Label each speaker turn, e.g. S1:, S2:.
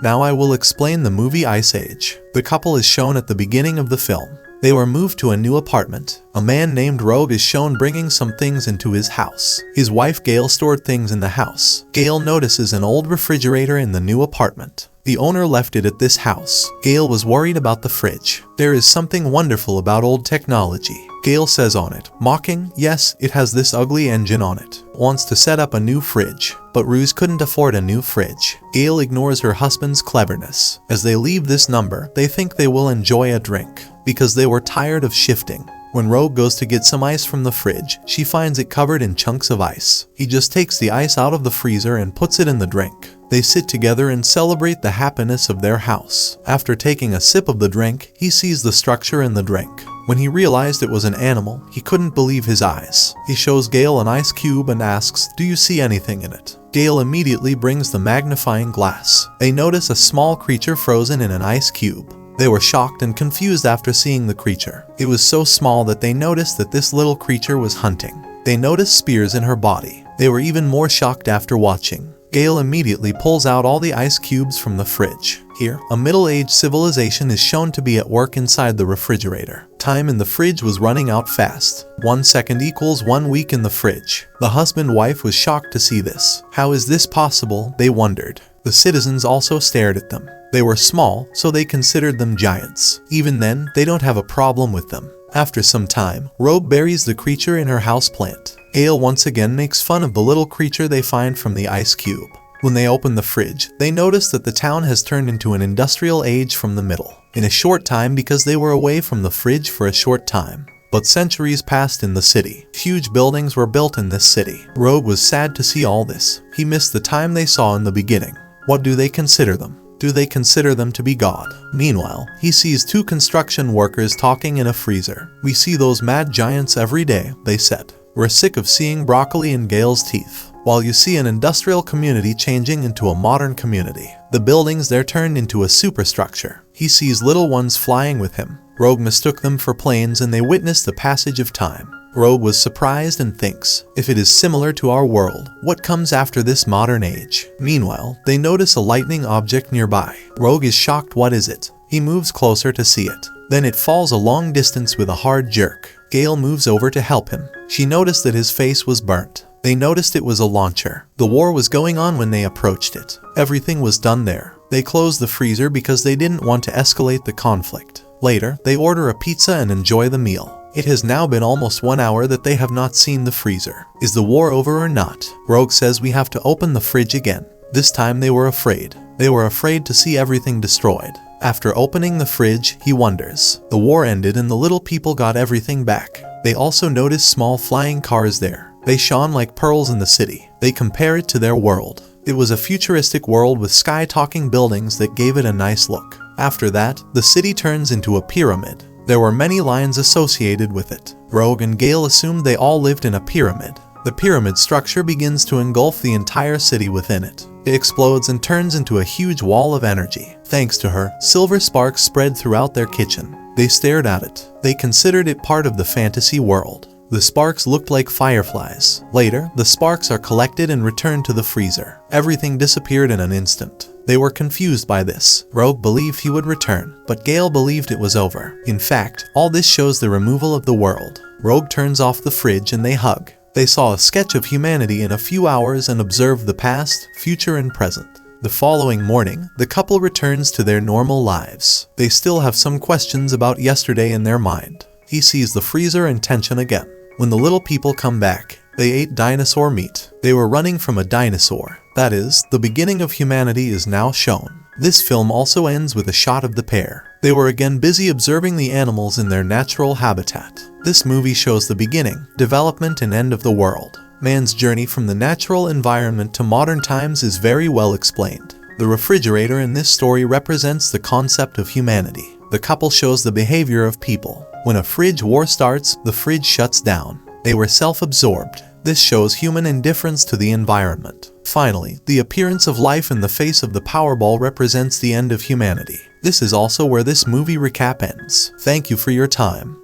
S1: Now I will explain the movie Ice Age. The couple is shown at the beginning of the film. They were moved to a new apartment. A man named Rogue is shown bringing some things into his house. His wife Gail stored things in the house. Gail notices an old refrigerator in the new apartment. The owner left it at this house. Gail was worried about the fridge. There is something wonderful about old technology. Gail says on it, mocking, yes, it has this ugly engine on it. Wants to set up a new fridge. But Ruse couldn't afford a new fridge. Gail ignores her husband's cleverness. As they leave this number, they think they will enjoy a drink, because they were tired of shifting. When Rogue goes to get some ice from the fridge, she finds it covered in chunks of ice. He just takes the ice out of the freezer and puts it in the drink. They sit together and celebrate the happiness of their house. After taking a sip of the drink, he sees the structure in the drink. When he realized it was an animal, he couldn't believe his eyes. He shows Gail an ice cube and asks, "Do you see anything in it?" Gail immediately brings the magnifying glass. They notice a small creature frozen in an ice cube. They were shocked and confused after seeing the creature. It was so small that they noticed that this little creature was hunting. They noticed spears in her body. They were even more shocked after watching. Gail immediately pulls out all the ice cubes from the fridge. Here, a middle-aged civilization is shown to be at work inside the refrigerator. Time in the fridge was running out fast. 1 second equals 1 week in the fridge. The husband-wife was shocked to see this. How is this possible? They wondered. The citizens also stared at them. They were small, so they considered them giants. Even then, they don't have a problem with them. After some time, Rogue buries the creature in her houseplant. Gail once again makes fun of the little creature they find from the ice cube. When they open the fridge, they notice that the town has turned into an industrial age from the middle. In a short time because they were away from the fridge for a short time. But centuries passed in the city. Huge buildings were built in this city. Rogue was sad to see all this. He missed the time they saw in the beginning. What do they consider them? Do they consider them to be God? Meanwhile, he sees 2 construction workers talking in a freezer. We see those mad giants every day, they said. We're sick of seeing broccoli in Gail's teeth. While you see an industrial community changing into a modern community, the buildings there turned into a superstructure. He sees little ones flying with him. Rogue mistook them for planes and they witnessed the passage of time. Rogue was surprised and thinks, if it is similar to our world, what comes after this modern age? Meanwhile, they notice a lightning object nearby. Rogue is shocked. What is it? He moves closer to see it. Then it falls a long distance with a hard jerk. Gail moves over to help him. She noticed that his face was burnt. They noticed it was a launcher. The war was going on when they approached it. Everything was done there. They closed the freezer because they didn't want to escalate the conflict. Later, they order a pizza and enjoy the meal. It has now been almost 1 hour that they have not seen the freezer. Is the war over or not? Rogue says we have to open the fridge again. This time they were afraid. They were afraid to see everything destroyed. After opening the fridge, he wonders. The war ended and the little people got everything back. They also notice small flying cars there. They shone like pearls in the city. They compare it to their world. It was a futuristic world with sky-talking buildings that gave it a nice look. After that, the city turns into a pyramid. There were many lines associated with it. Rogue and Gail assumed they all lived in a pyramid. The pyramid structure begins to engulf the entire city within it. It explodes and turns into a huge wall of energy. Thanks to her, silver sparks spread throughout their kitchen. They stared at it. They considered it part of the fantasy world. The sparks looked like fireflies. Later, the sparks are collected and returned to the freezer. Everything disappeared in an instant. They were confused by this. Rogue believed he would return, but Gail believed it was over. In fact, all this shows the removal of the world. Rogue turns off the fridge and they hug. They saw a sketch of humanity in a few hours and observed the past, future, and present. The following morning, the couple returns to their normal lives. They still have some questions about yesterday in their mind. He sees the freezer and tension again. When the little people come back, they ate dinosaur meat. They were running from a dinosaur. That is, the beginning of humanity is now shown. This film also ends with a shot of the pair. They were again busy observing the animals in their natural habitat. This movie shows the beginning, development, and end of the world. Man's journey from the natural environment to modern times is very well explained. The refrigerator in this story represents the concept of humanity. The couple shows the behavior of people. When a fridge war starts, the fridge shuts down. They were self-absorbed. This shows human indifference to the environment. Finally, the appearance of life in the face of the Powerball represents the end of humanity. This is also where this movie recap ends. Thank you for your time.